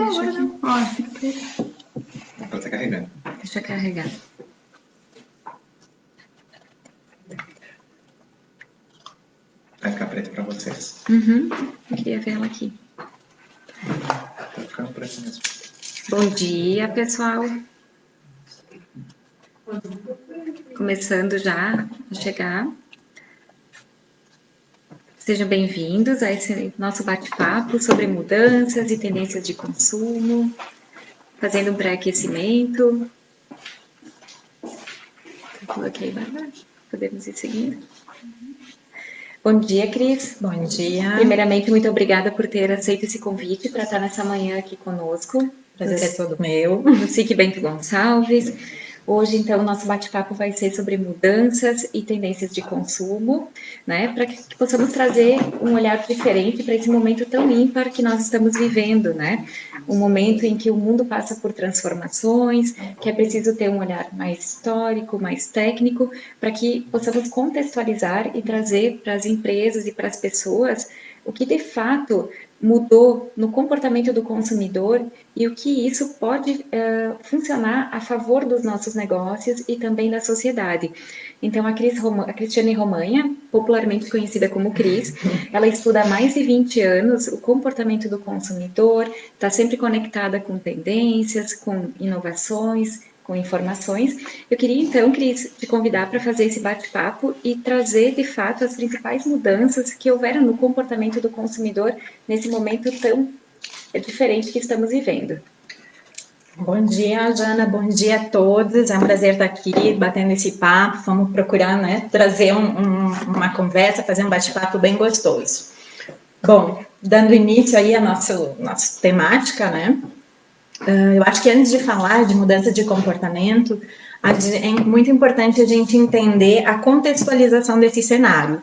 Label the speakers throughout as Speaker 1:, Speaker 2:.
Speaker 1: Não, agora não.
Speaker 2: Ela tá carregando.
Speaker 1: Deixa eu carregar.
Speaker 2: Vai ficar preto pra vocês.
Speaker 1: Eu queria ver ela aqui.
Speaker 2: Tá ficando preto mesmo.
Speaker 1: Bom dia, pessoal. Começando já a chegar. Sejam bem-vindos a esse nosso bate-papo sobre mudanças e tendências de consumo. Fazendo um pré-aquecimento. Coloquei, Bárbara. Podemos ir seguindo. Bom dia, Cris.
Speaker 3: Bom dia.
Speaker 1: Primeiramente, muito obrigada por ter aceito esse convite para estar nessa manhã aqui conosco.
Speaker 3: Prazer é todo meu.
Speaker 1: No SIC Bento Gonçalves. Hoje, então, o nosso bate-papo vai ser sobre mudanças e tendências de consumo, né? Para que possamos trazer um olhar diferente para esse momento tão ímpar que nós estamos vivendo, né? Um momento em que o mundo passa por transformações, que é preciso ter um olhar mais histórico, mais técnico, para que possamos contextualizar e trazer para as empresas e para as pessoas o que de fato mudou no comportamento do consumidor e o que isso pode funcionar a favor dos nossos negócios e também da sociedade. Então, a Cristiane Romanha, popularmente conhecida como Cris, ela estuda há mais de 20 anos o comportamento do consumidor, está sempre conectada com tendências, com inovações, com informações. Eu queria então, Cris, te convidar para fazer esse bate-papo e trazer, de fato, as principais mudanças que houveram no comportamento do consumidor nesse momento tão diferente que estamos vivendo.
Speaker 3: Bom dia, Jana. Bom dia a todos. É um prazer estar aqui batendo esse papo. Vamos procurar, né, trazer uma conversa, fazer um bate-papo bem gostoso. Bom, dando início aí à nossa temática, né? Eu acho que antes de falar de mudança de comportamento, é muito importante a gente entender a contextualização desse cenário.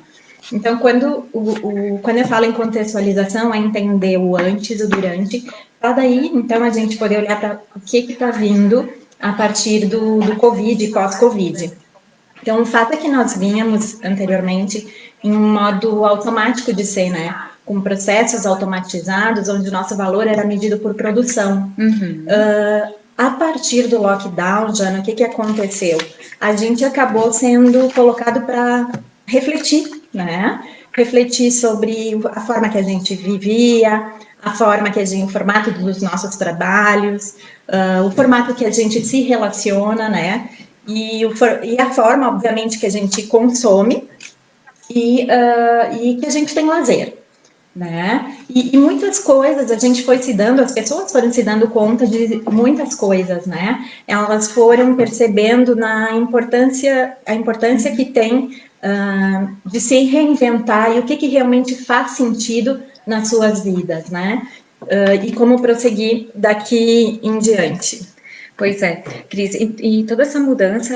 Speaker 3: Então, quando eu falo em contextualização, é entender o antes, o durante, para daí, então, a gente poder olhar para o que está vindo a partir do Covid e pós-Covid. Então, o fato é que nós vínhamos anteriormente em um modo automático de ser, né? Com processos automatizados, onde o nosso valor era medido por produção. A partir do lockdown, Jana, o que aconteceu? A gente acabou sendo colocado para refletir, né? Refletir sobre a forma que a gente vivia, a forma que o formato dos nossos trabalhos, o formato que a gente se relaciona, né? E a forma, obviamente, que a gente consome e que a gente tem lazer, né? E muitas coisas a gente foi se dando, as pessoas foram se dando conta de muitas coisas, né? Elas foram percebendo a importância que tem de se reinventar e o que realmente faz sentido nas suas vidas, né? E como prosseguir daqui em diante.
Speaker 1: Pois é, Cris, e toda essa mudança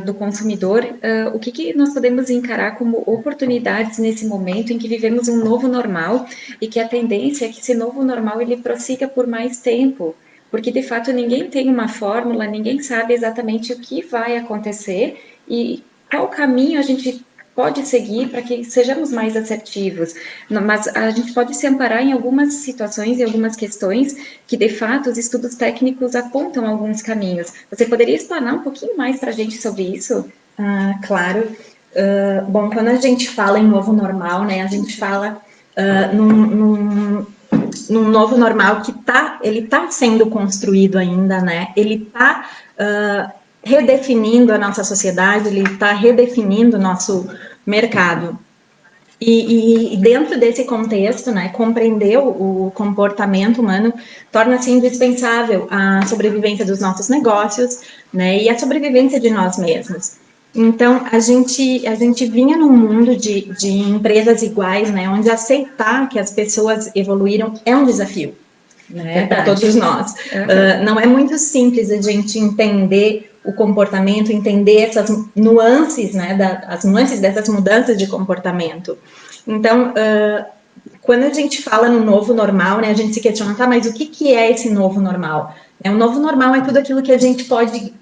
Speaker 1: do consumidor, o que nós podemos encarar como oportunidades nesse momento em que vivemos um novo normal e que a tendência é que esse novo normal ele prossiga por mais tempo, porque de fato ninguém tem uma fórmula, ninguém sabe exatamente o que vai acontecer e qual caminho a gente pode seguir para que sejamos mais assertivos, mas a gente pode se amparar em algumas situações e algumas questões que, de fato, os estudos técnicos apontam alguns caminhos. Você poderia explanar um pouquinho mais para a gente sobre isso?
Speaker 3: Claro. Bom, quando a gente fala em novo normal, né, a gente fala num novo normal que ele tá sendo construído ainda, né? Ele está redefinindo a nossa sociedade, ele está redefinindo o nosso mercado. E dentro desse contexto, né, compreender o comportamento humano torna-se indispensável a sobrevivência dos nossos negócios, né, e a sobrevivência de nós mesmos. Então, a gente vinha num mundo de empresas iguais, né, onde aceitar que as pessoas evoluíram é um desafio, né, para todos nós. Não é muito simples a gente entender o comportamento, entender essas nuances, né, as nuances dessas mudanças de comportamento. Então, quando a gente fala no novo normal, né, a gente se questiona, tá, mas o que é esse novo normal? O novo normal é tudo aquilo que a gente pode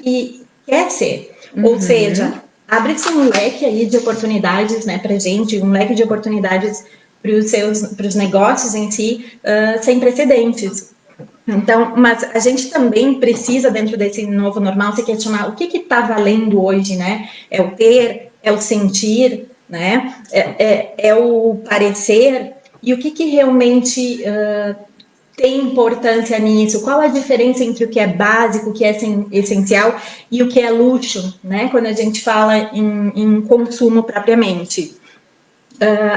Speaker 3: e quer ser. Ou seja, abre-se um leque aí de oportunidades, né, pra gente, um leque de oportunidades para os negócios em si, sem precedentes. Então, mas a gente também precisa, dentro desse novo normal, se questionar o que está valendo hoje, né? É o ter, é o sentir, né? É o parecer, e o que realmente tem importância nisso? Qual a diferença entre o que é básico, o que é essencial e o que é luxo, né? Quando a gente fala em consumo propriamente.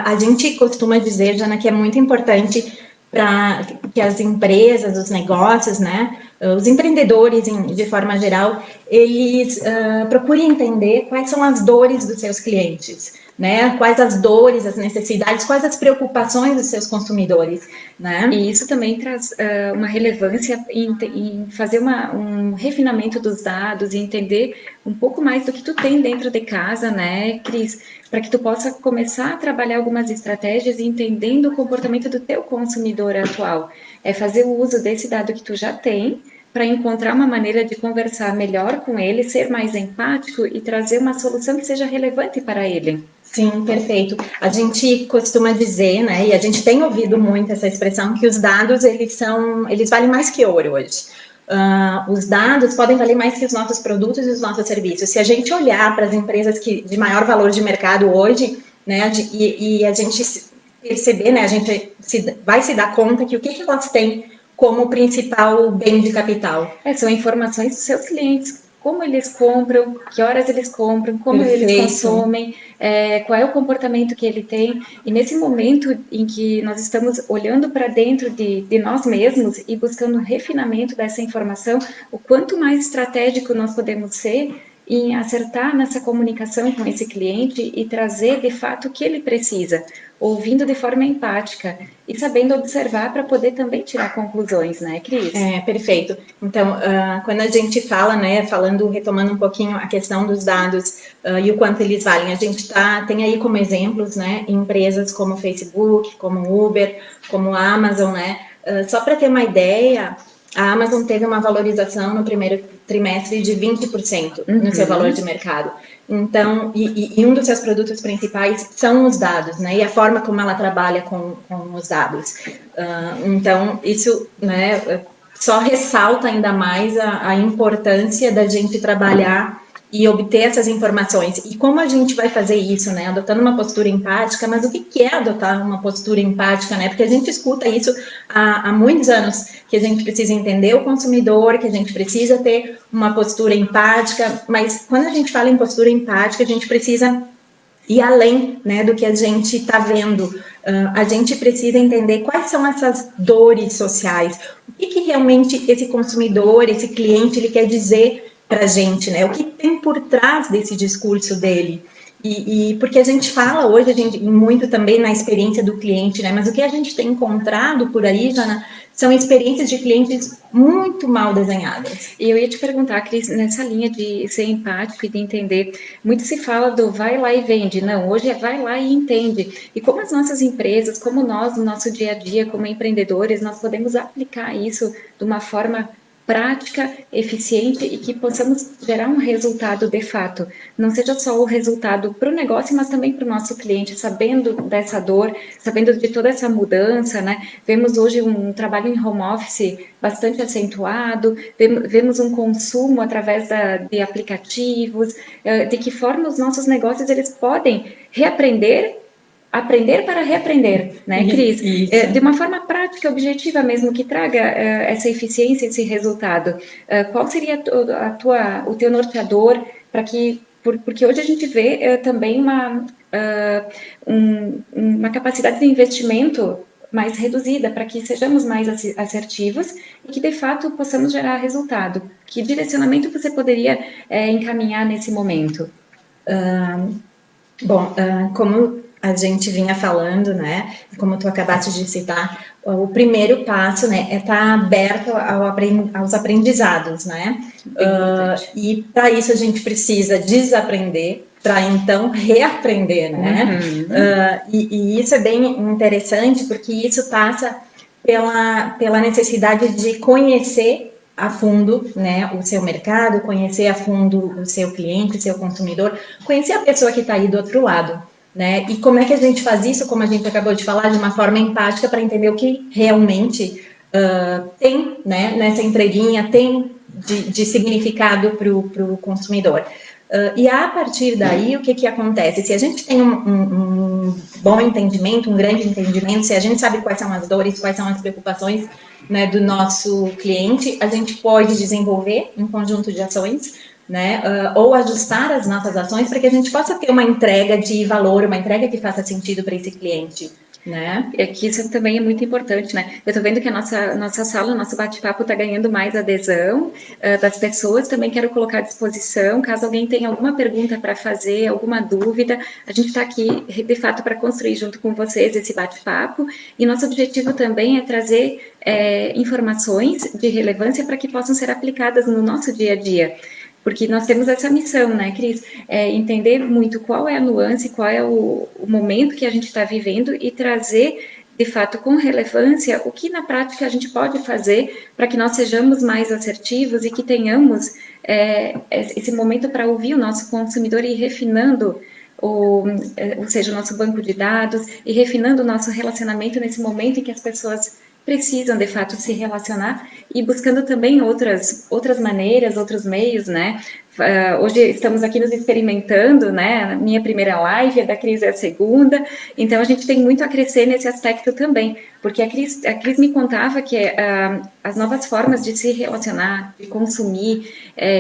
Speaker 3: A gente costuma dizer, Jana, que é muito importante para que as empresas, os negócios, né, os empreendedores de forma geral, eles procurem entender quais são as dores dos seus clientes, né, quais as dores, as necessidades, quais as preocupações dos seus consumidores, né.
Speaker 1: E isso também traz uma relevância em fazer um refinamento dos dados e entender um pouco mais do que tu tem dentro de casa, né, Cris? Para que tu possa começar a trabalhar algumas estratégias entendendo o comportamento do teu consumidor atual. É fazer o uso desse dado que tu já tem para encontrar uma maneira de conversar melhor com ele, ser mais empático e trazer uma solução que seja relevante para ele.
Speaker 3: Sim, perfeito. A gente costuma dizer, né, e a gente tem ouvido muito essa expressão, que os dados, eles valem mais que ouro hoje. Os dados podem valer mais que os nossos produtos e os nossos serviços. Se a gente olhar para as empresas de maior valor de mercado hoje, né, e a gente perceber, né, a gente vai se dar conta que o que elas têm como principal bem de capital.
Speaker 1: São informações dos seus clientes, como eles compram, que horas eles compram, como eles consomem, qual é o comportamento que ele tem. E nesse momento em que nós estamos olhando para dentro de nós mesmos e buscando refinamento dessa informação, o quanto mais estratégico nós podemos ser em acertar nessa comunicação com esse cliente e trazer de fato o que ele precisa, ouvindo de forma empática e sabendo observar para poder também tirar conclusões, né, Cris?
Speaker 3: Perfeito. Então, quando a gente fala, né, retomando um pouquinho a questão dos dados e o quanto eles valem, a gente tem aí como exemplos, né, empresas como Facebook, como Uber, como Amazon, né, só para ter uma ideia, a Amazon teve uma valorização no primeiro trimestre de 20% no seu valor de mercado. Então, e um dos seus produtos principais são os dados, né? E a forma como ela trabalha com os dados. Então, isso, né, só ressalta ainda mais a importância da gente trabalhar e obter essas informações. E como a gente vai fazer isso, né? Adotando uma postura empática, mas o que é adotar uma postura empática, né? Porque a gente escuta isso há muitos anos, que a gente precisa entender o consumidor, que a gente precisa ter uma postura empática, mas quando a gente fala em postura empática, a gente precisa ir além, né, do que a gente está vendo. A gente precisa entender quais são essas dores sociais, o que realmente esse consumidor, esse cliente, ele quer dizer para a gente, né? O que tem por trás desse discurso dele. E porque a gente fala hoje, muito também na experiência do cliente, né? Mas o que a gente tem encontrado por aí, Jana, são experiências de clientes muito mal desenhadas.
Speaker 1: E eu ia te perguntar, Cris, nessa linha de ser empático e de entender, muito se fala do vai lá e vende. Não, hoje é vai lá e entende. E como as nossas empresas, como nós, no nosso dia a dia, como empreendedores, nós podemos aplicar isso de uma forma prática, eficiente e que possamos gerar um resultado de fato. Não seja só o resultado para o negócio, mas também para o nosso cliente, sabendo dessa dor, sabendo de toda essa mudança, né? Vemos hoje um trabalho em home office bastante acentuado, vemos um consumo através de aplicativos, de que forma os nossos negócios eles podem aprender para reaprender, né, Cris? De uma forma prática, objetiva mesmo, que traga essa eficiência, esse resultado. Qual seria o teu norteador para que... Porque hoje a gente vê também uma capacidade de investimento mais reduzida para que sejamos mais assertivos e que de fato possamos gerar resultado. Que direcionamento você poderia encaminhar nesse momento?
Speaker 3: Como a gente vinha falando, né, como tu acabaste de citar, o primeiro passo, né, é estar aberto aos aprendizados, né, e para isso a gente precisa desaprender, para então reaprender, né, e isso é bem interessante, porque isso passa pela necessidade de conhecer a fundo, né, o seu mercado, conhecer a fundo o seu cliente, o seu consumidor, conhecer a pessoa que está aí do outro lado, né? E como é que a gente faz isso, como a gente acabou de falar, de uma forma empática para entender o que realmente tem, né, nessa entreguinha, tem de significado para o consumidor. E a partir daí, o que acontece? Se a gente tem um bom entendimento, um grande entendimento, se a gente sabe quais são as dores, quais são as preocupações, né, do nosso cliente, a gente pode desenvolver um conjunto de ações, né, ou ajustar as nossas ações para que a gente possa ter uma entrega de valor, uma entrega que faça sentido para esse cliente. Né?
Speaker 1: É que isso também é muito importante, né? Eu tô vendo que a nossa sala, o nosso bate-papo tá ganhando mais adesão das pessoas. Também quero colocar à disposição, caso alguém tenha alguma pergunta para fazer, alguma dúvida, a gente está aqui, de fato, para construir junto com vocês esse bate-papo. E nosso objetivo também é trazer informações de relevância para que possam ser aplicadas no nosso dia a dia. Porque nós temos essa missão, né, Cris? Entender muito qual é a nuance, qual é o momento que a gente está vivendo e trazer, de fato, com relevância, o que na prática a gente pode fazer para que nós sejamos mais assertivos e que tenhamos esse momento para ouvir o nosso consumidor e ir refinando ou seja, o nosso banco de dados e refinando o nosso relacionamento nesse momento em que as pessoas precisam, de fato, se relacionar e buscando também outras maneiras, outros meios, né? Hoje estamos aqui nos experimentando, né? Minha primeira live, a da Cris é a segunda, então a gente tem muito a crescer nesse aspecto também, porque a Cris me contava que as novas formas de se relacionar, de consumir,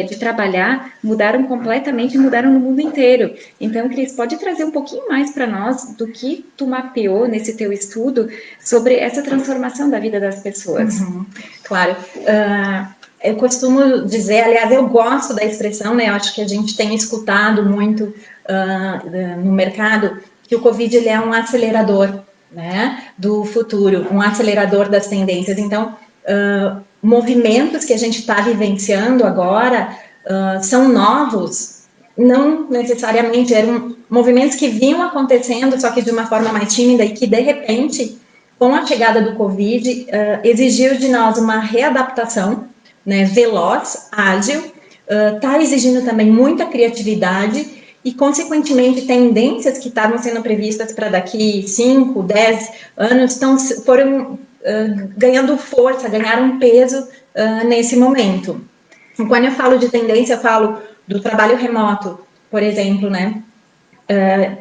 Speaker 1: de trabalhar, mudaram completamente, mudaram no mundo inteiro. Então, Cris, pode trazer um pouquinho mais para nós do que tu mapeou nesse teu estudo sobre essa transformação da vida das pessoas?
Speaker 3: Claro. Eu costumo dizer, aliás, eu gosto da expressão, né? Eu acho que a gente tem escutado muito no mercado que o Covid ele é um acelerador, né, do futuro, um acelerador das tendências. Então, movimentos que a gente está vivenciando agora são novos, não necessariamente eram movimentos que vinham acontecendo, só que de uma forma mais tímida e que, de repente, com a chegada do Covid, exigiu de nós uma readaptação, né, veloz, ágil, está exigindo também muita criatividade e, consequentemente, tendências que estavam sendo previstas para daqui 5, 10 anos foram ganhando força, ganharam peso nesse momento. E quando eu falo de tendência, eu falo do trabalho remoto, por exemplo, né?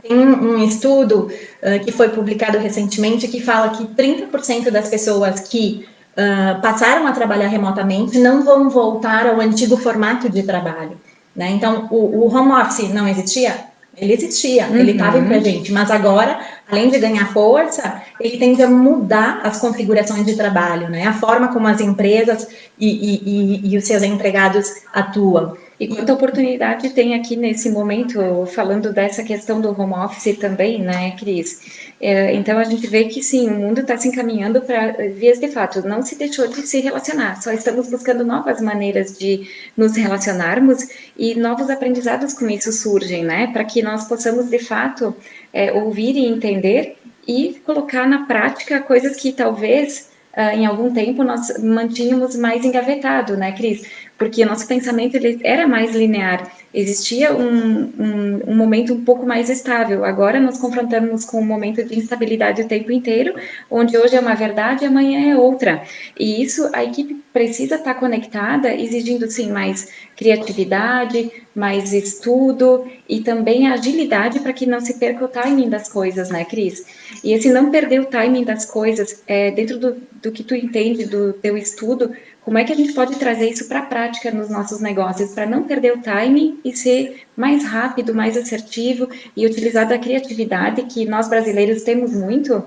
Speaker 3: Tem um estudo que foi publicado recentemente que fala que 30% das pessoas que passaram a trabalhar remotamente não vão voltar ao antigo formato de trabalho, né? Então, o home office não existia? Ele existia, ele estava entre a gente, mas agora, além de ganhar força, ele tende a mudar as configurações de trabalho, né? A forma como as empresas e os seus empregados atuam.
Speaker 1: E quanta oportunidade tem aqui nesse momento, falando dessa questão do home office também, né, Cris? Então, a gente vê que, sim, o mundo está se encaminhando para vias de fato, não se deixou de se relacionar, só estamos buscando novas maneiras de nos relacionarmos e novos aprendizados com isso surgem, né, para que nós possamos, de fato, ouvir e entender e colocar na prática coisas que talvez em algum tempo nós mantínhamos mais engavetado, né, Cris? Porque o nosso pensamento ele era mais linear, existia um momento um pouco mais estável. Agora nós confrontamos com um momento de instabilidade o tempo inteiro, onde hoje é uma verdade e amanhã é outra. E isso a equipe precisa estar conectada, exigindo sim mais criatividade, mais estudo e também agilidade para que não se perca o timing das coisas, né, Cris? E esse não perder o timing das coisas, dentro do que tu entende do teu estudo, como é que a gente pode trazer isso para a prática nos nossos negócios, para não perder o timing e ser mais rápido, mais assertivo e utilizar da criatividade que nós brasileiros temos muito,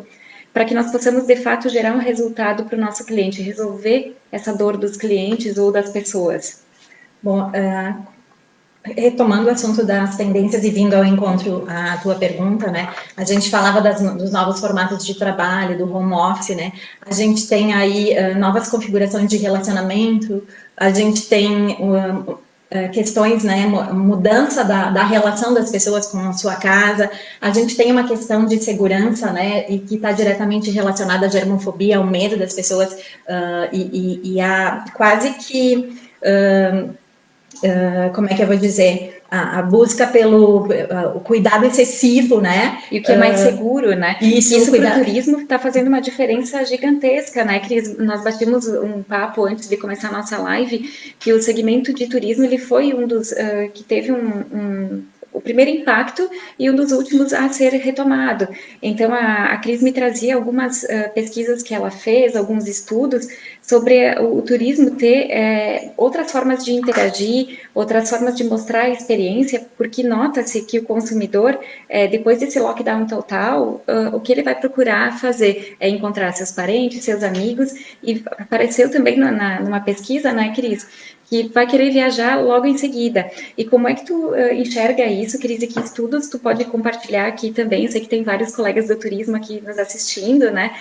Speaker 1: para que nós possamos, de fato, gerar um resultado para o nosso cliente, resolver essa dor dos clientes ou das pessoas?
Speaker 3: Bom, retomando o assunto das tendências e vindo ao encontro à tua pergunta, né? A gente falava dos novos formatos de trabalho, do home office, né? A gente tem aí novas configurações de relacionamento, a gente tem questões, né? Mudança da relação das pessoas com a sua casa, a gente tem uma questão de segurança, né? E que está diretamente relacionada à germofobia, ao medo das pessoas e a quase que como é que eu vou dizer, a busca pelo o cuidado excessivo, né?
Speaker 1: E o que é mais seguro, né?
Speaker 3: Isso
Speaker 1: para o turismo está fazendo uma diferença gigantesca, né, Cris? Nós batimos um papo antes de começar a nossa live, que o segmento de turismo ele foi um dos que teve o primeiro impacto e um dos últimos a ser retomado. Então, a Cris me trazia algumas pesquisas que ela fez, alguns estudos sobre o turismo ter outras formas de interagir, outras formas de mostrar a experiência, porque nota-se que o consumidor, depois desse lockdown total, o que ele vai procurar fazer é encontrar seus parentes, seus amigos, e apareceu também numa pesquisa, né, Cris, que vai querer viajar logo em seguida. E como é que tu enxerga isso, Cris, e que estudos tu pode compartilhar aqui também? Eu sei que tem vários colegas do turismo aqui nos assistindo, né?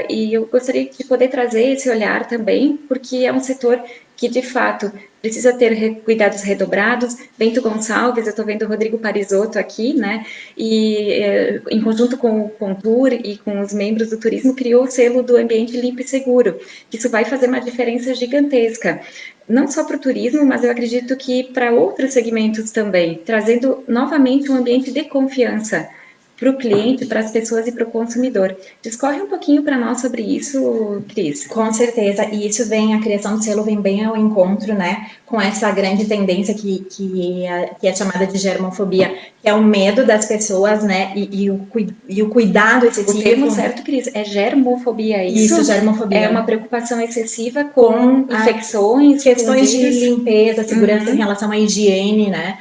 Speaker 1: E eu gostaria de poder trazer esse olhar também, porque é um setor que, de fato, precisa ter cuidados redobrados. Bento Gonçalves, eu estou vendo o Rodrigo Parisotto aqui, né? E em conjunto com o Contur e com os membros do turismo, criou o selo do ambiente limpo e seguro. Isso vai fazer uma diferença gigantesca, não só para o turismo, mas eu acredito que para outros segmentos também, trazendo novamente um ambiente de confiança para o cliente, para as pessoas e para o consumidor. Discorre um pouquinho para nós sobre isso, Cris.
Speaker 3: Com certeza, e isso a criação do selo vem bem ao encontro, né, com essa grande tendência que é chamada de germofobia, que é o medo das pessoas, né, e o cuidado excessivo.
Speaker 1: O termo certo, Cris, é germofobia, isso?
Speaker 3: Isso, germofobia.
Speaker 1: É uma preocupação excessiva com infecções,
Speaker 3: questões de limpeza, segurança em relação à higiene, né,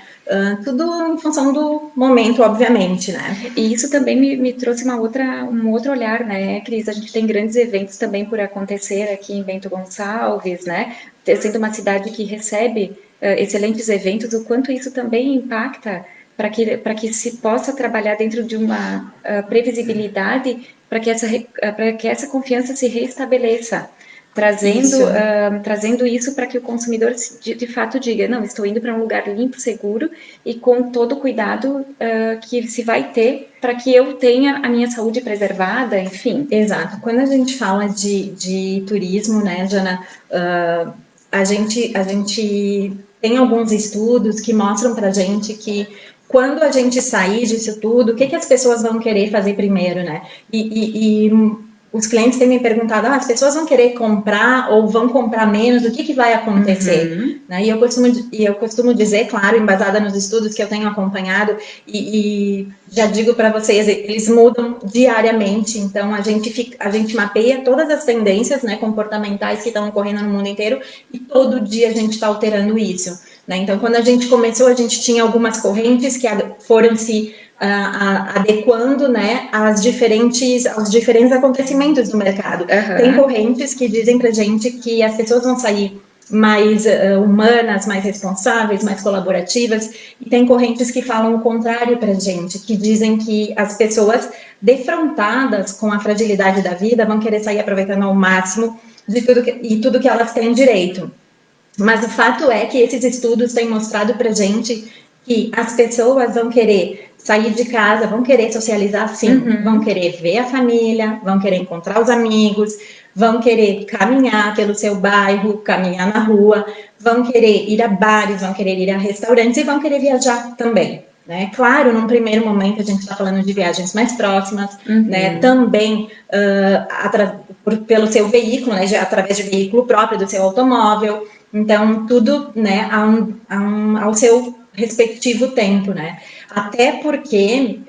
Speaker 3: tudo em função do momento, obviamente, né?
Speaker 1: E isso também me trouxe um outro olhar, né, Cris? A gente tem grandes eventos também por acontecer aqui em Bento Gonçalves, né? Sendo uma cidade que recebe excelentes eventos, o quanto isso também impacta para que se possa trabalhar dentro de uma previsibilidade para que essa confiança se reestabeleça. Trazendo isso para que o consumidor de fato diga, não, estou indo para um lugar limpo, seguro e com todo o cuidado que se vai ter para que eu tenha a minha saúde preservada, enfim.
Speaker 3: Exato. Quando a gente fala de turismo, né, Jana, a gente tem alguns estudos que mostram para a gente que quando a gente sair disso tudo, o que as pessoas vão querer fazer primeiro, né? E os clientes têm me perguntado, as pessoas vão querer comprar ou vão comprar menos, o que vai acontecer?
Speaker 1: Uhum.
Speaker 3: Né? E eu costumo dizer, claro, embasada nos estudos que eu tenho acompanhado, e já digo para vocês, eles mudam diariamente, então a gente mapeia todas as tendências, né, comportamentais que estão ocorrendo no mundo inteiro, e todo dia a gente está alterando isso. Né? Então, quando a gente começou, a gente tinha algumas correntes que foram se adequando, né, aos diferentes acontecimentos do mercado.
Speaker 1: Uhum.
Speaker 3: Tem correntes que dizem pra gente que as pessoas vão sair mais humanas, mais responsáveis, mais colaborativas, e tem correntes que falam o contrário pra gente, que dizem que as pessoas defrontadas com a fragilidade da vida vão querer sair aproveitando ao máximo de tudo que elas têm direito. Mas o fato é que esses estudos têm mostrado pra gente que as pessoas vão querer sair de casa, vão querer socializar sim, vão querer ver a família, vão querer encontrar os amigos, vão querer caminhar pelo seu bairro, caminhar na rua, vão querer ir a bares, vão querer ir a restaurantes e vão querer viajar também. Né? Claro, num primeiro momento a gente está falando de viagens mais próximas, né? Também pelo seu veículo, né? Através de veículo próprio, do seu automóvel, então tudo, né, ao seu respectivo tempo, né? Até porque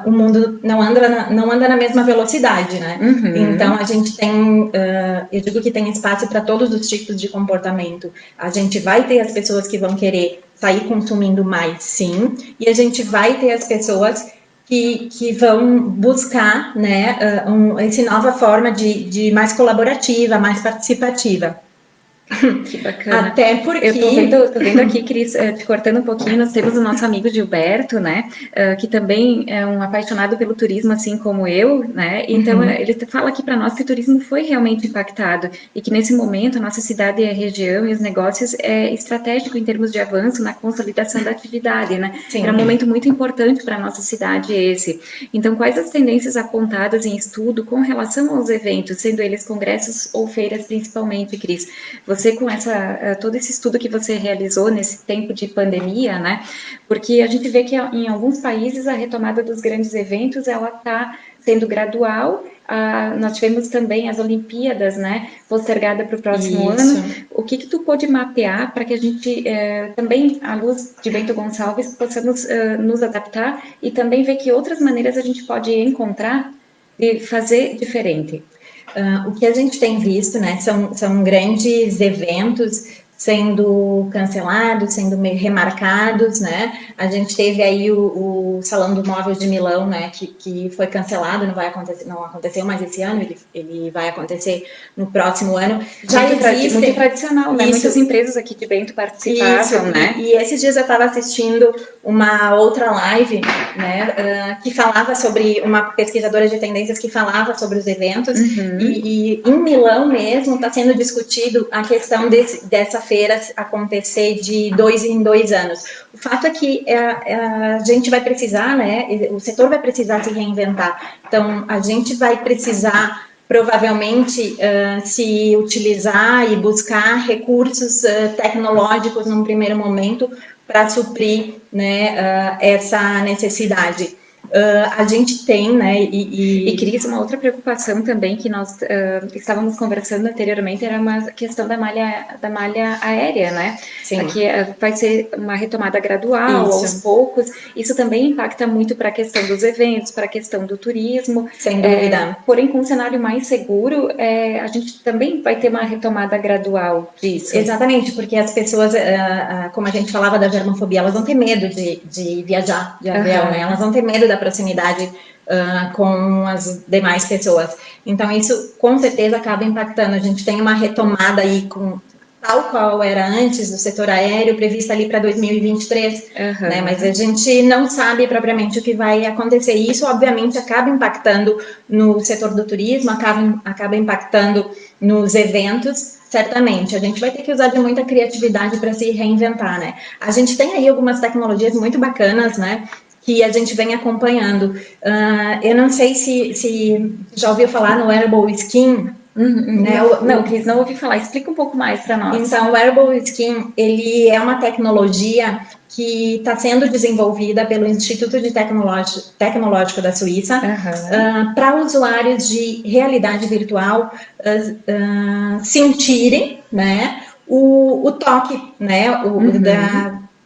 Speaker 3: o mundo não anda na mesma velocidade, né? Então a gente tem, eu digo que tem espaço para todos os tipos de comportamento. A gente vai ter as pessoas que vão querer sair consumindo mais, sim, e a gente vai ter as pessoas que vão buscar, né, essa nova forma de mais colaborativa, mais participativa.
Speaker 1: Que bacana.
Speaker 3: Até porque...
Speaker 1: Eu tô vendo aqui, Cris, te cortando um pouquinho, nós temos o nosso amigo Gilberto, né, que também é um apaixonado pelo turismo, assim como eu, né, então ele fala aqui para nós que o turismo foi realmente impactado e que nesse momento a nossa cidade e a região e os negócios é estratégico em termos de avanço na consolidação da atividade, né. Sim. Era um momento muito importante para a nossa cidade esse. Então, quais as tendências apontadas em estudo com relação aos eventos, sendo eles congressos ou feiras principalmente, Cris? você com todo esse estudo que você realizou nesse tempo de pandemia, né? Porque a gente vê que em alguns países a retomada dos grandes eventos, ela está sendo gradual. Nós tivemos também as Olimpíadas, né, postergada para o próximo ano. O que tu pôde mapear para que a gente também, à luz de Bento Gonçalves, possamos nos adaptar e também ver que outras maneiras a gente pode encontrar de fazer diferente?
Speaker 3: O que a gente tem visto, né, são grandes eventos sendo cancelados, sendo remarcados, né? A gente teve aí o Salão do Móvel de Milão, né, que foi cancelado, não aconteceu mais esse ano, ele vai acontecer no próximo ano.
Speaker 1: Já existe muito tradicional, né? Muitas empresas aqui de Bento participavam, né?
Speaker 3: E esses dias eu estava assistindo uma outra live, né, que falava sobre uma pesquisadora de tendências que falava sobre os eventos, e em Milão mesmo está sendo discutido a questão dessa feira acontecer de 2 em 2 anos. O fato é que a gente vai precisar, né, o setor vai precisar se reinventar. Então, a gente vai precisar provavelmente se utilizar e buscar recursos tecnológicos num primeiro momento para suprir, né, essa necessidade. A gente tem, né,
Speaker 1: e Cris, uma outra preocupação também que nós estávamos conversando anteriormente era uma questão da malha aérea, né?
Speaker 3: Sim.
Speaker 1: Aqui vai ser uma retomada gradual, aos poucos. Isso também impacta muito para a questão dos eventos, para a questão do turismo.
Speaker 3: Sem dúvida.
Speaker 1: Porém, com um cenário mais seguro, a gente também vai ter uma retomada gradual disso.
Speaker 3: Exatamente, porque as pessoas, como a gente falava da germofobia, elas vão ter medo de viajar de avião, né? Elas vão ter medo da proximidade com as demais pessoas. Então, isso com certeza acaba impactando. A gente tem uma retomada aí tal qual era antes do setor aéreo, prevista ali para 2023, né? Mas a gente não sabe propriamente o que vai acontecer. E isso, obviamente, acaba impactando no setor do turismo, acaba impactando nos eventos. Certamente, a gente vai ter que usar de muita criatividade para se reinventar, né? A gente tem aí algumas tecnologias muito bacanas, né, que a gente vem acompanhando. Eu não sei se já ouviu falar no Wearable Skin.
Speaker 1: Né? Não, Cris, não ouvi falar. Explica um pouco mais para nós.
Speaker 3: Então, o Wearable Skin, ele é uma tecnologia que está sendo desenvolvida pelo Instituto Tecnológico da Suíça para usuários de realidade virtual sentirem, né, o toque, né,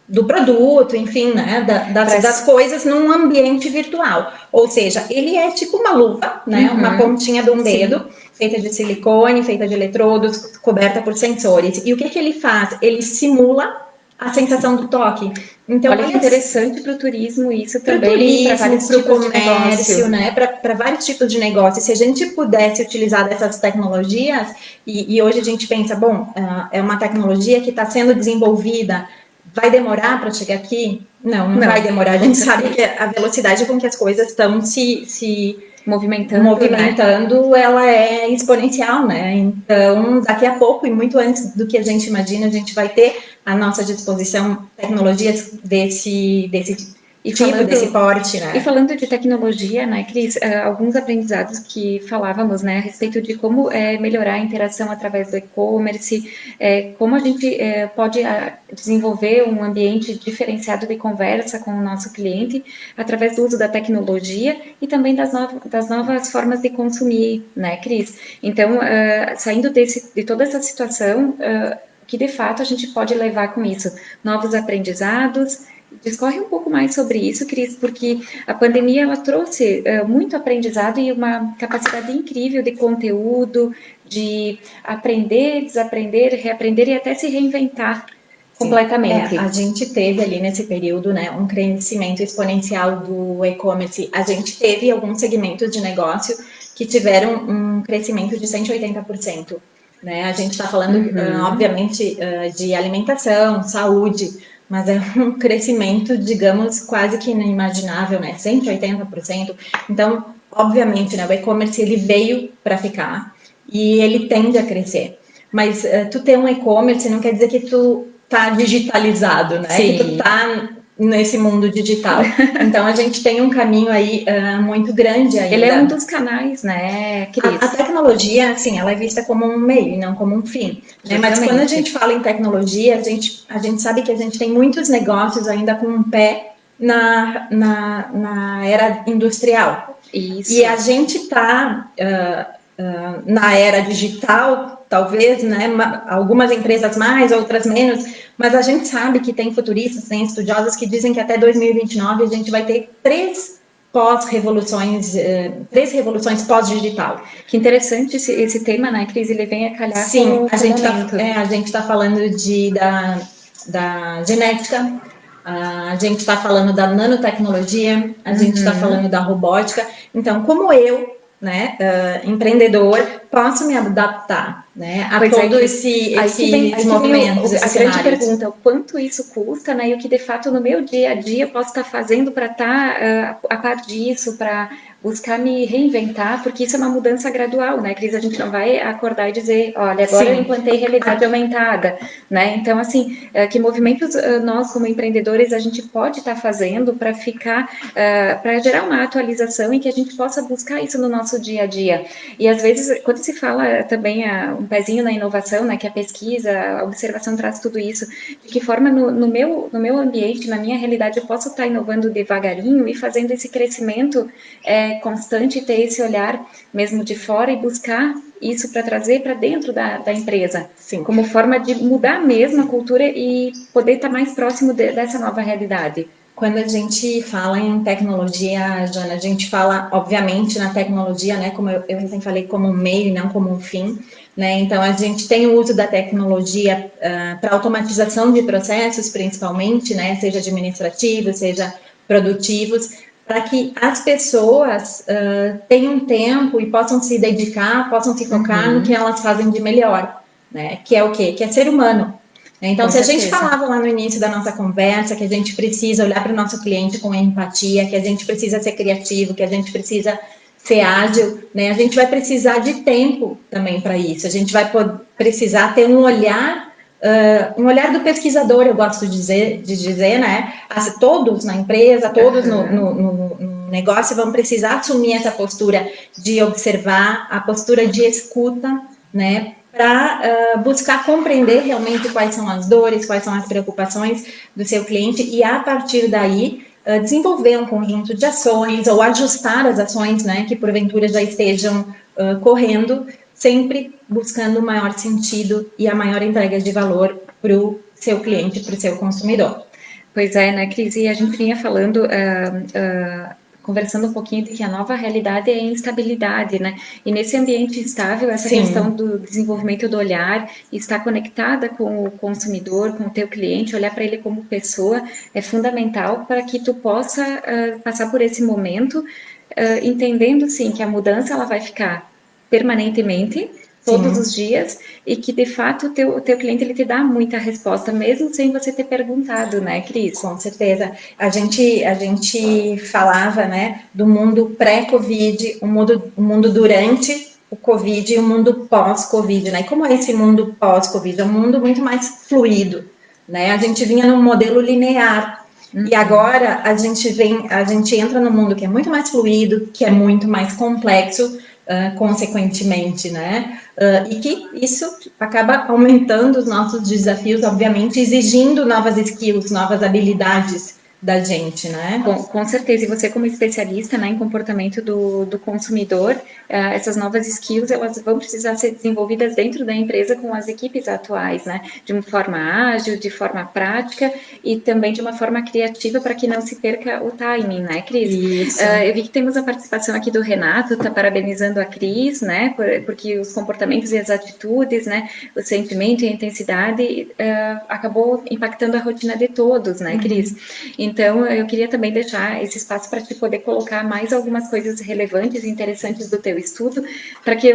Speaker 3: do produto, enfim, né, das coisas num ambiente virtual. Ou seja, ele é tipo uma luva, né, uma pontinha de um dedo, feita de silicone, feita de eletrodos, coberta por sensores. E o que ele faz? Ele simula a sensação do toque. Então,
Speaker 1: olha que interessante para o turismo isso também,
Speaker 3: para vários tipos de comércio, né? Para vários tipos de negócio. Se a gente pudesse utilizar dessas tecnologias, e hoje a gente pensa, bom, é uma tecnologia que está sendo desenvolvida, vai demorar para chegar aqui? Não vai demorar. A gente sabe que a velocidade com que as coisas estão se movimentando, né? Ela é exponencial, né? Então, daqui a pouco, e muito antes do que a gente imagina, a gente vai ter à nossa disposição tecnologias desse desse porte, né?
Speaker 1: E falando de tecnologia, né, Cris, alguns aprendizados que falávamos, né, a respeito de como melhorar a interação através do e-commerce, como a gente pode desenvolver um ambiente diferenciado de conversa com o nosso cliente através do uso da tecnologia e também das novas formas de consumir, né, Cris? Então, saindo de toda essa situação, que de fato a gente pode levar com isso? Novos aprendizados. Discorre um pouco mais sobre isso, Cris, porque a pandemia ela trouxe muito aprendizado e uma capacidade incrível de conteúdo, de aprender, desaprender, reaprender e até se reinventar completamente.
Speaker 3: A gente teve ali nesse período, né, um crescimento exponencial do e-commerce. A gente teve alguns segmentos de negócio que tiveram um crescimento de 180%. Né? A gente está falando, obviamente, de alimentação, saúde, mas é um crescimento, digamos, quase que inimaginável, né? 180%. Então, obviamente, né, o e-commerce ele veio para ficar e ele tende a crescer. Mas tu ter um e-commerce não quer dizer que tu tá digitalizado, né?
Speaker 1: Sim.
Speaker 3: Que tu tá nesse mundo digital. Então, a gente tem um caminho aí muito grande ainda.
Speaker 1: Ele é um dos canais, né, Cris?
Speaker 3: A tecnologia, assim, ela é vista como um meio e não como um fim. Né? Mas quando a gente fala em tecnologia, a gente sabe que a gente tem muitos negócios ainda com um pé na era industrial.
Speaker 1: Isso.
Speaker 3: E a gente está na era digital, talvez, né? Algumas empresas mais, outras menos, mas a gente sabe que tem futuristas, tem estudiosos que dizem que até 2029 a gente vai ter três revoluções pós-digital.
Speaker 1: Que interessante esse tema, né, Cris? Ele vem a calhar.
Speaker 3: Sim, a gente está falando da genética, a gente está falando da nanotecnologia, a gente está falando da robótica. Então, como eu, né, empreendedor, posso me adaptar, né, a todos esses movimentos,
Speaker 1: a grande pergunta, o quanto isso custa, né, e o que de fato no meu dia a dia eu posso estar fazendo para estar a par disso, para buscar me reinventar, porque isso é uma mudança gradual, né, Cris? A gente não vai acordar e dizer, olha, agora eu implantei realidade aumentada, né? Então, assim, que movimentos nós, como empreendedores, a gente pode estar fazendo para ficar, para gerar uma atualização e que a gente possa buscar isso no nosso dia a dia. E às vezes, quando se fala também um pezinho na inovação, né, que a pesquisa, a observação traz tudo isso, de que forma no meu ambiente, na minha realidade, eu posso estar inovando devagarinho e fazendo esse crescimento constante, ter esse olhar mesmo de fora e buscar isso para trazer para dentro da empresa.
Speaker 3: Sim.
Speaker 1: Como forma de mudar mesmo a cultura e poder estar mais próximo dessa nova realidade.
Speaker 3: Quando a gente fala em tecnologia, Jana, a gente fala, obviamente, na tecnologia, né, como eu sempre falei, como um meio e não como um fim, né, então a gente tem o uso da tecnologia para automatização de processos, principalmente, né, seja administrativos, seja produtivos, para que as pessoas tenham tempo e possam se dedicar, possam se focar no que elas fazem de melhor, né, que é o quê? Que é ser humano. Então, se a gente falava lá no início da nossa conversa que a gente precisa olhar para o nosso cliente com empatia, que a gente precisa ser criativo, que a gente precisa ser ágil, né? A gente vai precisar de tempo também para isso. A gente vai precisar ter um olhar do pesquisador, eu gosto de dizer, né? Todos na empresa, todos no negócio vão precisar assumir essa postura de observar, a postura de escuta, né? Para buscar compreender realmente quais são as dores, quais são as preocupações do seu cliente e, a partir daí, desenvolver um conjunto de ações ou ajustar as ações, né, que porventura já estejam correndo, sempre buscando o maior sentido e a maior entrega de valor para o seu cliente, para o seu consumidor.
Speaker 1: Pois é, né, Cris? E a gente vinha falando... conversando um pouquinho de que a nova realidade é a instabilidade, né? E nesse ambiente instável, essa questão do desenvolvimento do olhar, estar conectada com o consumidor, com o teu cliente, olhar para ele como pessoa, é fundamental para que tu possa passar por esse momento, entendendo, sim, que a mudança ela vai ficar permanentemente, todos os dias, e que de fato o teu cliente ele te dá muita resposta, mesmo sem você ter perguntado, né, Cris?
Speaker 3: Com certeza. A gente falava, né, do mundo pré-Covid, o mundo durante o Covid e o mundo pós-Covid, né? E como é esse mundo pós-Covid? É um mundo muito mais fluido, né? A gente vinha num modelo linear. E agora a gente entra num mundo que é muito mais fluido, que é muito mais complexo, consequentemente, né? E que isso acaba aumentando os nossos desafios, obviamente, exigindo novas skills, novas habilidades da gente, né?
Speaker 1: Com certeza, e você como especialista, né, em comportamento do consumidor, essas novas skills, elas vão precisar ser desenvolvidas dentro da empresa com as equipes atuais, né, de uma forma ágil, de forma prática e também de uma forma criativa para que não se perca o timing, né, Cris?
Speaker 3: Isso.
Speaker 1: Eu vi que temos a participação aqui do Renato, tá parabenizando a Cris, né, porque os comportamentos e as atitudes, né, o sentimento e a intensidade acabou impactando a rotina de todos, né, Cris? Então, eu queria também deixar esse espaço para te poder colocar mais algumas coisas relevantes e interessantes do teu estudo, para que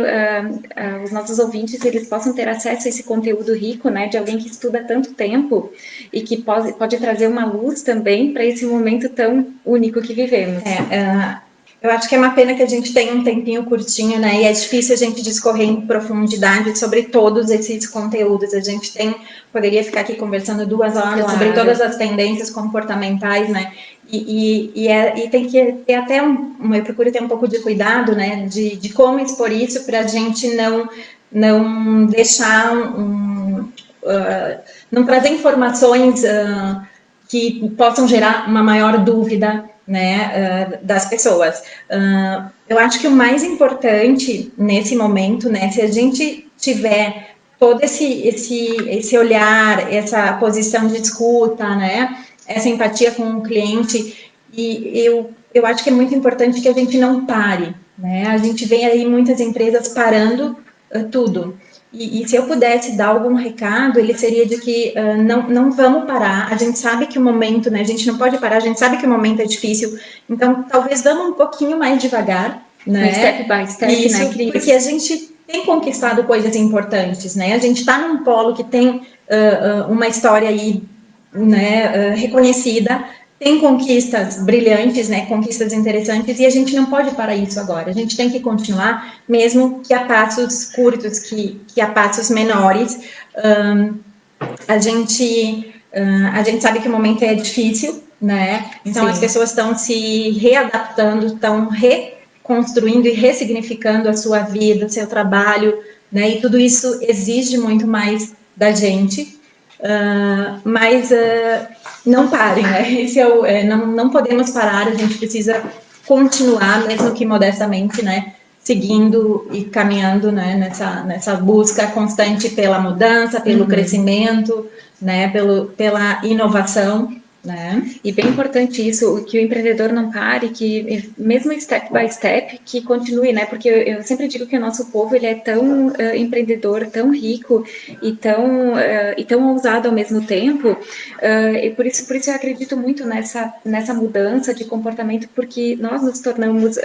Speaker 1: os nossos ouvintes eles possam ter acesso a esse conteúdo rico, né, de alguém que estuda há tanto tempo e que pode trazer uma luz também para esse momento tão único que vivemos.
Speaker 3: Eu acho que é uma pena que a gente tem um tempinho curtinho, né? E é difícil a gente discorrer em profundidade sobre todos esses conteúdos. A gente poderia ficar aqui conversando 2 horas sobre todas as tendências comportamentais, né? E tem que ter até eu procuro ter um pouco de cuidado, né? De como expor isso para a gente não deixar não trazer informações que possam gerar uma maior dúvida, né, das pessoas. Eu acho que o mais importante nesse momento, né, se a gente tiver todo esse olhar, essa posição de escuta, né, essa empatia com o cliente, e eu acho que é muito importante que a gente não pare, né, a gente vê aí muitas empresas parando tudo. E se eu pudesse dar algum recado, ele seria de que não vamos parar. A gente sabe que o momento, né? A gente não pode parar. A gente sabe que o momento é difícil. Então, talvez vamos um pouquinho mais devagar, né?
Speaker 1: Step by step,
Speaker 3: isso,
Speaker 1: né, Cris?
Speaker 3: porque a gente tem conquistado coisas importantes, né? A gente está num polo que tem uma história aí, né? Reconhecida. Tem conquistas brilhantes, né? Conquistas interessantes, e a gente não pode parar isso agora. A gente tem que continuar, mesmo que a passos curtos, que a passos menores. A gente sabe que o momento é difícil, né? Então Sim. As pessoas estão se readaptando, estão reconstruindo e ressignificando a sua vida, o seu trabalho, né? E tudo isso exige muito mais da gente. Mas não parem, né? Esse não podemos parar, a gente precisa continuar, mesmo que modestamente, né? Seguindo e caminhando, né? Nessa busca constante pela mudança, pelo crescimento, né? Pela inovação. Né?
Speaker 1: E bem importante isso, que o empreendedor não pare, que mesmo step by step, que continue, né? Porque eu sempre digo que o nosso povo ele é tão empreendedor, tão rico e tão ousado ao mesmo tempo. E por isso eu acredito muito nessa mudança de comportamento, porque nós nos tornamos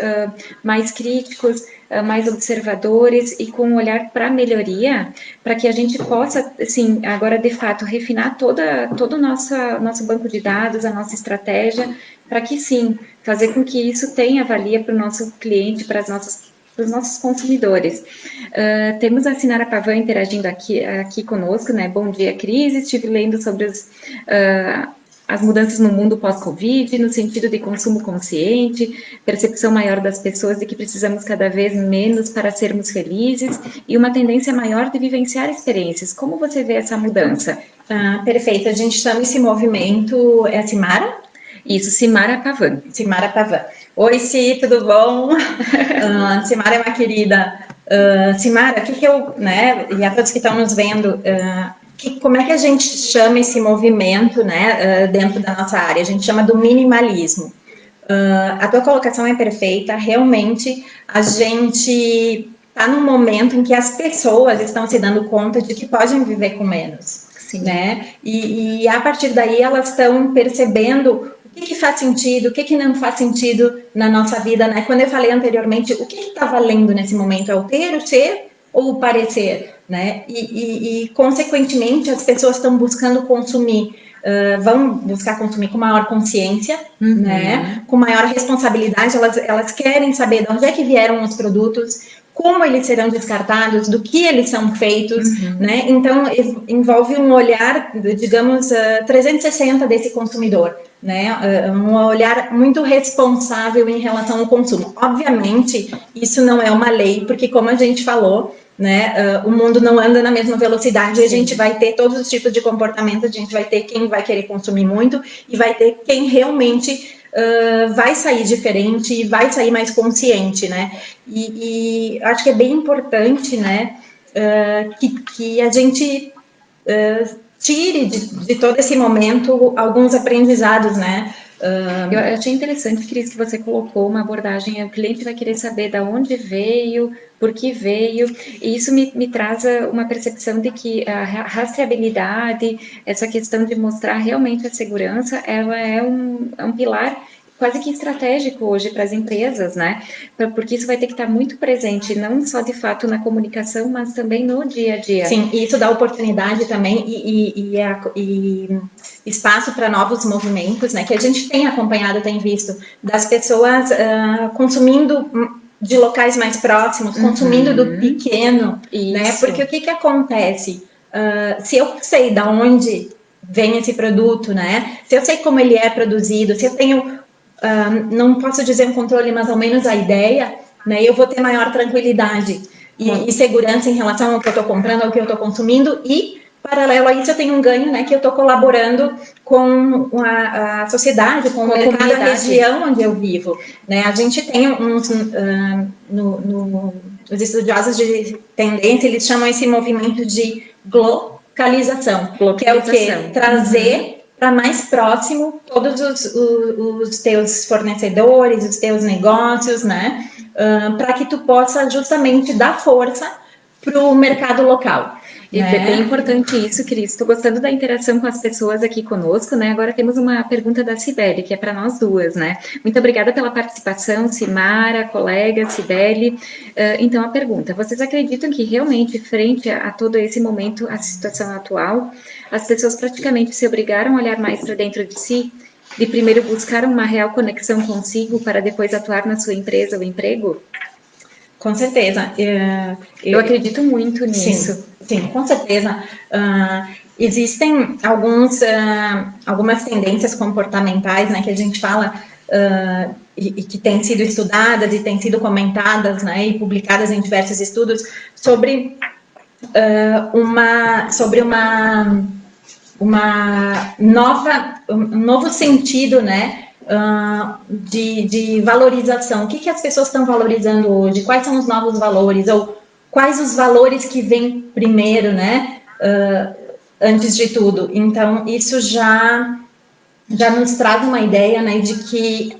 Speaker 1: mais críticos, mais observadores e com um olhar para melhoria, para que a gente possa, assim, agora de fato refinar todo o nosso banco de dados, a nossa estratégia, para que sim, fazer com que isso tenha valia para o nosso cliente, para os nossos consumidores. Temos a Sinara Pavan interagindo aqui conosco, né? Bom dia, Cris. Estive lendo sobre as mudanças no mundo pós-Covid, no sentido de consumo consciente, percepção maior das pessoas de que precisamos cada vez menos para sermos felizes e uma tendência maior de vivenciar experiências. Como você vê essa mudança?
Speaker 3: Perfeito. A gente chama esse movimento, é a Simara?
Speaker 1: Isso, Simara Pavan.
Speaker 3: Simara Pavan. Oi, Si, tudo bom? Simara é uma querida. Simara, né, e a todos que estão nos vendo, como é que a gente chama esse movimento, né, dentro da nossa área? A gente chama do minimalismo. A tua colocação é perfeita. Realmente, a gente está num momento em que as pessoas estão se dando conta de que podem viver com menos. Sim. Né? E a partir daí elas estão percebendo o que faz sentido, o que não faz sentido na nossa vida, né? Quando eu falei anteriormente, o que está valendo nesse momento? É o ter, o ser ou o parecer, né? E consequentemente, as pessoas estão buscando consumir, vão buscar consumir com maior consciência, né? Com maior responsabilidade, elas querem saber de onde é que vieram os produtos, como eles serão descartados, do que eles são feitos, né? Então, envolve um olhar, digamos, 360 desse consumidor, né? Um olhar muito responsável em relação ao consumo. Obviamente, isso não é uma lei, porque como a gente falou, né? O mundo não anda na mesma velocidade. Sim. A gente vai ter todos os tipos de comportamento, a gente vai ter quem vai querer consumir muito e vai ter quem realmente vai sair diferente e vai sair mais consciente, né? E acho que é bem importante, né, que a gente tire de todo esse momento alguns aprendizados, né?
Speaker 1: Eu achei interessante, Cris, que você colocou uma abordagem, o cliente vai querer saber de onde veio, por que veio, e isso me traz uma percepção de que a rastreabilidade, essa questão de mostrar realmente a segurança, ela é um pilar quase que estratégico hoje para as empresas, né? Porque isso vai ter que estar muito presente, não só de fato na comunicação, mas também no dia a dia.
Speaker 3: Sim, e isso dá oportunidade também e espaço para novos movimentos, né? Que a gente tem acompanhado, tem visto, das pessoas consumindo de locais mais próximos, consumindo do pequeno, né? Porque o que acontece? Se eu sei de onde vem esse produto, né? Se eu sei como ele é produzido, se eu tenho, não posso dizer um controle, mas ao menos a ideia, né? Eu vou ter maior tranquilidade e segurança em relação ao que eu estou comprando, ao que eu estou consumindo e, paralelo a isso, eu tenho um ganho, né? Que eu estou colaborando com a sociedade, com o mercado, a região onde eu vivo, né? A gente tem uns, os estudiosos de tendência, eles chamam esse movimento de globalização, que é o quê? Trazer para mais próximo todos os teus fornecedores, os teus negócios, né? Para que tu possa justamente dar força para o mercado local.
Speaker 1: E é bem importante isso, Cris. Estou gostando da interação com as pessoas aqui conosco, né? Agora temos uma pergunta da Cibele, que é para nós duas, né? Muito obrigada pela participação, Simara, colega, Cibele. Então, a pergunta: vocês acreditam que realmente, frente a todo esse momento, a situação atual, as pessoas praticamente se obrigaram a olhar mais para dentro de si, de primeiro buscar uma real conexão consigo para depois atuar na sua empresa ou emprego?
Speaker 3: Com certeza.
Speaker 1: Eu acredito muito nisso.
Speaker 3: Sim, com certeza. Existem algumas tendências comportamentais, né, que a gente fala e que têm sido estudadas e têm sido comentadas, né, e publicadas em diversos estudos sobre um novo sentido, né, de valorização. O que as pessoas estão valorizando hoje? Quais são os novos valores? Ou quais os valores que vêm primeiro, né? Antes de tudo. Então, isso já nos traz uma ideia, né, de que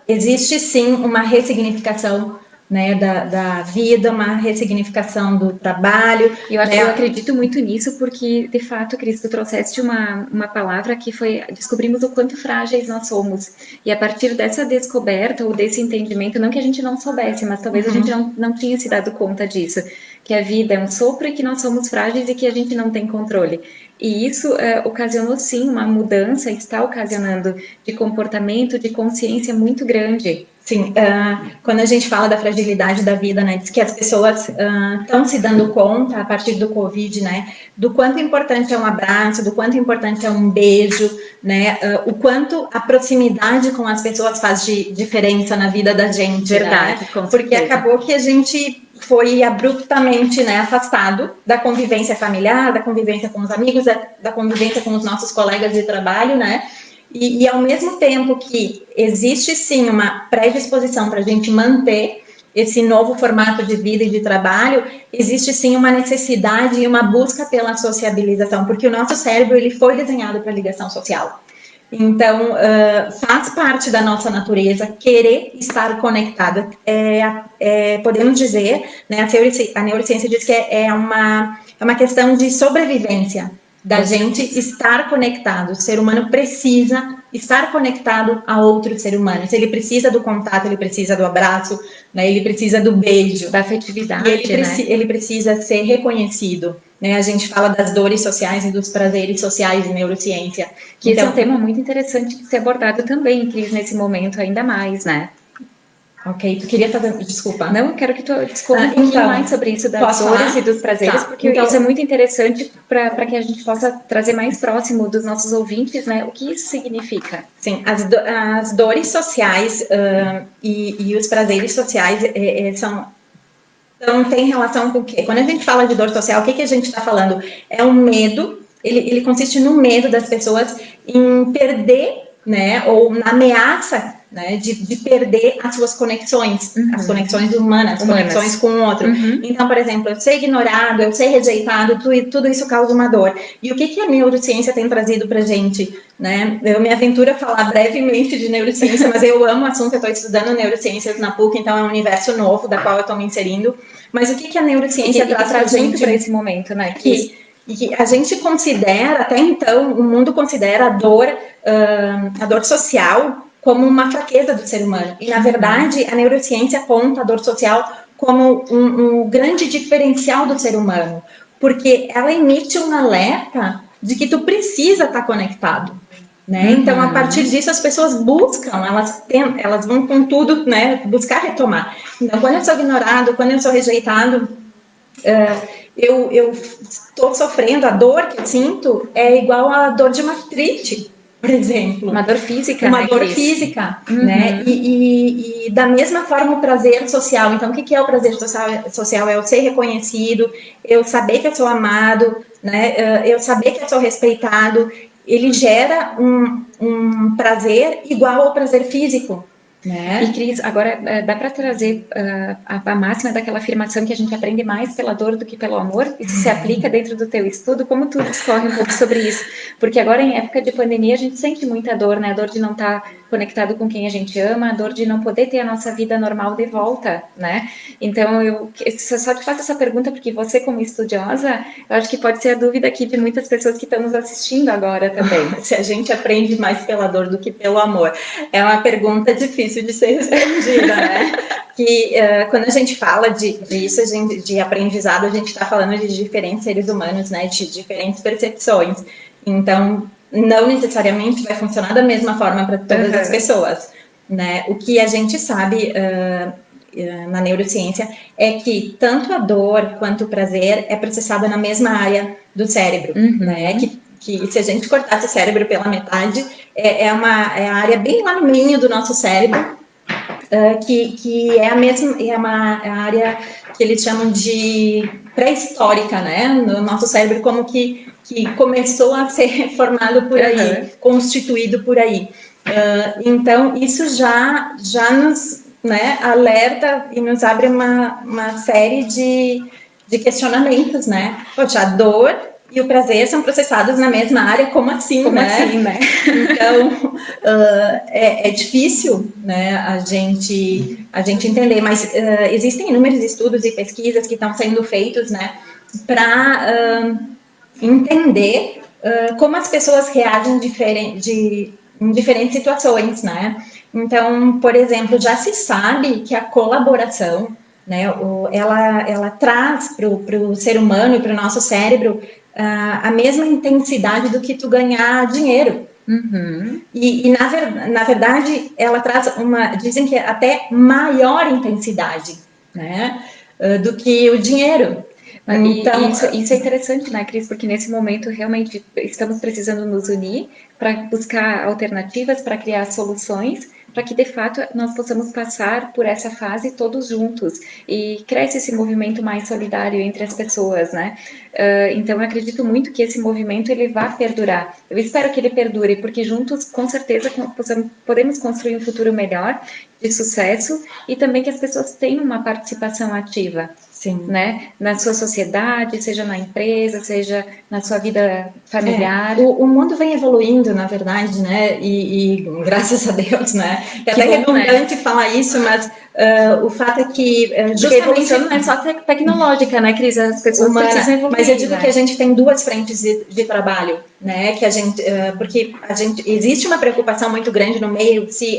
Speaker 3: existe sim uma ressignificação, né, da vida, uma ressignificação do trabalho.
Speaker 1: Eu acredito muito nisso, porque, de fato, Cris, tu trouxeste uma palavra que foi, descobrimos o quanto frágeis nós somos, e a partir dessa descoberta, ou desse entendimento, não que a gente não soubesse, mas talvez a gente não tinha se dado conta disso, que a vida é um sopro e que nós somos frágeis e que a gente não tem controle. E isso ocasionou, sim, uma mudança, está ocasionando, de comportamento, de consciência muito grande.
Speaker 3: Sim, quando a gente fala da fragilidade da vida, né, diz que as pessoas estão se dando conta, a partir do Covid, né, do quanto importante é um abraço, do quanto importante é um beijo, né, o quanto a proximidade com as pessoas faz diferença na vida da gente.
Speaker 1: Verdade,
Speaker 3: né? Porque acabou que a gente foi abruptamente, né, afastado da convivência familiar, da convivência com os amigos, da convivência com os nossos colegas de trabalho, né? E ao mesmo tempo que existe sim uma predisposição para a gente manter esse novo formato de vida e de trabalho, existe sim uma necessidade e uma busca pela sociabilização, porque o nosso cérebro ele foi desenhado para ligação social. Então, faz parte da nossa natureza querer estar conectada. Podemos dizer, né, a neurociência diz que é uma questão de sobrevivência, da gente estar conectado. O ser humano precisa estar conectado a outro ser humano. Se ele precisa do contato, ele precisa do abraço, né? Ele precisa do beijo,
Speaker 1: da afetividade,
Speaker 3: ele precisa ser reconhecido. Né? A gente fala das dores sociais e dos prazeres sociais em neurociência.
Speaker 1: Que esse é um tema muito interessante de ser abordado também, Cris, nesse momento ainda mais, né?
Speaker 3: Ok, tu queria fazer... Desculpa.
Speaker 1: Não, eu quero que tu discorra um pouquinho mais sobre isso das dores e dos prazeres, porque isso é muito interessante para que a gente possa trazer mais próximo dos nossos ouvintes, né? O que isso significa?
Speaker 3: Sim, as dores sociais e os prazeres sociais tem relação com o quê? Quando a gente fala de dor social, o que a gente está falando? É um medo, ele consiste no medo das pessoas em perder, né, ou na ameaça, né, de perder as suas conexões, as conexões humanas, conexões com o outro. Então, por exemplo, eu ser ignorado, eu ser rejeitado, tudo isso causa uma dor. E o que a neurociência tem trazido pra gente, né? Eu me aventuro a falar brevemente de neurociência, mas eu amo o assunto, eu estou estudando neurociências na PUC, então é um universo novo da qual eu estou me inserindo. Mas o que a neurociência traz pra gente
Speaker 1: para esse momento, né?
Speaker 3: Que a gente considera, até então, o mundo considera a dor social como uma fraqueza do ser humano. E, na verdade, a neurociência aponta a dor social como um grande diferencial do ser humano, porque ela emite um alerta de que tu precisa estar conectado. Né? Então, a partir disso, as pessoas buscam, elas vão com tudo, né, buscar retomar. Então, quando eu sou ignorado, quando eu sou rejeitado, eu estou sofrendo, a dor que eu sinto é igual à dor de uma artrite, por exemplo.
Speaker 1: Uma dor física,
Speaker 3: Uma
Speaker 1: né,
Speaker 3: dor
Speaker 1: Cris?
Speaker 3: física, né? E da mesma forma o prazer social. Então, o que é o prazer social? É eu ser reconhecido, eu saber que eu sou amado, né? Eu saber que eu sou respeitado. Ele gera um prazer igual ao prazer físico. Né?
Speaker 1: E Cris, agora dá para trazer a máxima daquela afirmação que a gente aprende mais pela dor do que pelo amor? Isso se aplica dentro do teu estudo? Como tu discorre um pouco sobre isso? Porque agora em época de pandemia a gente sente muita dor, né? A dor de não estar conectado com quem a gente ama, a dor de não poder ter a nossa vida normal de volta, né? Então eu só te faço essa pergunta porque você como estudiosa, eu acho que pode ser a dúvida aqui de muitas pessoas que estão nos assistindo agora também.
Speaker 3: Se a gente aprende mais pela dor do que pelo amor, é uma pergunta difícil de ser respondida, né? Que quando a gente fala disso, de aprendizado, a gente está falando de diferentes seres humanos, né? De diferentes percepções. Então, não necessariamente vai funcionar da mesma forma para todas as pessoas, né? O que a gente sabe na neurociência é que tanto a dor quanto o prazer é processado na mesma área do cérebro, né? Que se a gente cortasse o cérebro pela metade, é a área bem lá no meio do nosso cérebro, que é a mesma, a área que eles chamam de pré-histórica, né? No nosso cérebro, como que começou a ser formado por aí, constituído por aí. Então, isso já nos, né, alerta e nos abre uma série de questionamentos, né? Poxa, a dor e o prazer são processados na mesma área, como assim, né? Então, é difícil, né, a gente entender, mas existem inúmeros estudos e pesquisas que estão sendo feitos, né, para entender como as pessoas reagem em diferentes situações, né? Então, por exemplo, já se sabe que a colaboração, né, ela traz para o ser humano e para o nosso cérebro a mesma intensidade do que tu ganhar dinheiro. E na verdade, ela traz dizem que até maior intensidade, né, do que o dinheiro.
Speaker 1: Então, isso é interessante, né, Cris? Porque nesse momento realmente estamos precisando nos unir para buscar alternativas, para criar soluções, para que de fato nós possamos passar por essa fase todos juntos e cresce esse movimento mais solidário entre as pessoas, né? Então eu acredito muito que esse movimento ele vai perdurar. Eu espero que ele perdure, porque juntos com certeza podemos construir um futuro melhor, de sucesso, e também que as pessoas tenham uma participação ativa.
Speaker 3: Sim.
Speaker 1: Né? Na sua sociedade, seja na empresa, seja na sua vida familiar.
Speaker 3: O mundo vem evoluindo, na verdade, né? E graças a Deus, né? É até redundante falar isso, mas o fato é que
Speaker 1: justamente a evolução não é só tecnológica, né, Cris? As pessoas precisam evoluir.
Speaker 3: Mas eu digo que a gente tem duas frentes de trabalho, né? Que a gente, porque existe uma preocupação muito grande no meio se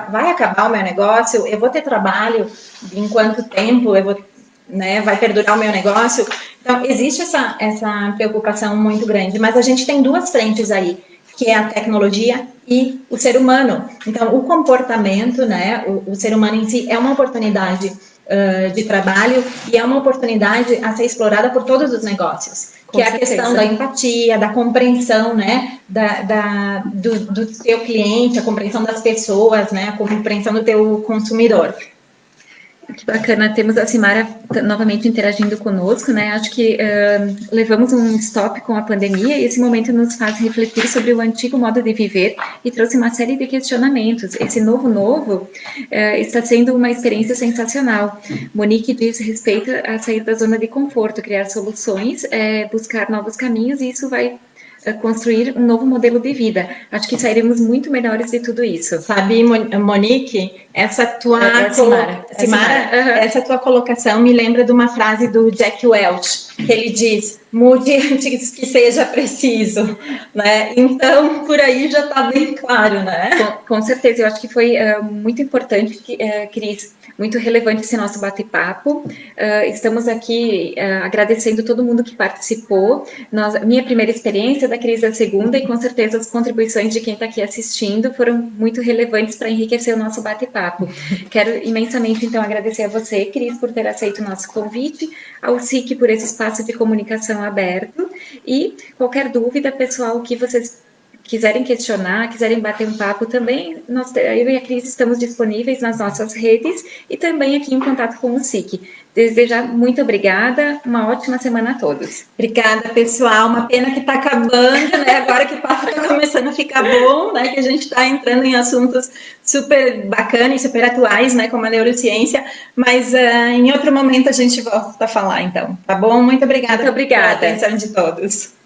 Speaker 3: vai acabar o meu negócio, eu vou ter trabalho em quanto tempo, né, vai perdurar o meu negócio. Então, existe essa preocupação muito grande, mas a gente tem duas frentes aí, que é a tecnologia e o ser humano. Então, o comportamento, né, o ser humano em si é uma oportunidade de trabalho e é uma oportunidade a ser explorada por todos os negócios. Que é a questão da empatia, da compreensão, né, do teu cliente, a compreensão das pessoas, né, a compreensão do teu consumidor.
Speaker 1: Que bacana, temos a Simara novamente interagindo conosco, né? Acho que levamos um stop com a pandemia e esse momento nos faz refletir sobre o antigo modo de viver e trouxe uma série de questionamentos. Esse novo está sendo uma experiência sensacional. Monique diz respeito a sair da zona de conforto, criar soluções, buscar novos caminhos e isso vai construir um novo modelo de vida. Acho que sairemos muito melhores de tudo isso.
Speaker 3: Sabe, Monique, essa tua
Speaker 1: Simara,
Speaker 3: essa tua colocação me lembra de uma frase do Jack Welch, que ele diz: mude antes que seja preciso, né? Então, por aí já está bem claro, né?
Speaker 1: Com certeza, eu acho que foi muito importante, Cris, muito relevante esse nosso bate-papo. Estamos aqui agradecendo todo mundo que participou. Minha primeira experiência, da Cris a segunda, e com certeza as contribuições de quem está aqui assistindo foram muito relevantes para enriquecer o nosso bate-papo. Quero imensamente, então, agradecer a você, Cris, por ter aceito o nosso convite, ao SIC por esse espaço de comunicação aberto, e qualquer dúvida, pessoal, que vocês quiserem questionar, quiserem bater um papo, também eu e a Cris estamos disponíveis nas nossas redes e também aqui em contato com o SIC. Desejar muito obrigada, uma ótima semana a todos.
Speaker 3: Obrigada, pessoal. Uma pena que está acabando, né? Agora que o papo está começando a ficar bom, né? Que a gente está entrando em assuntos super bacanas e super atuais, né? Como a neurociência. Mas em outro momento a gente volta a falar, então. Tá bom? Muito obrigada.
Speaker 1: Muito obrigada
Speaker 3: Pela atenção de todos.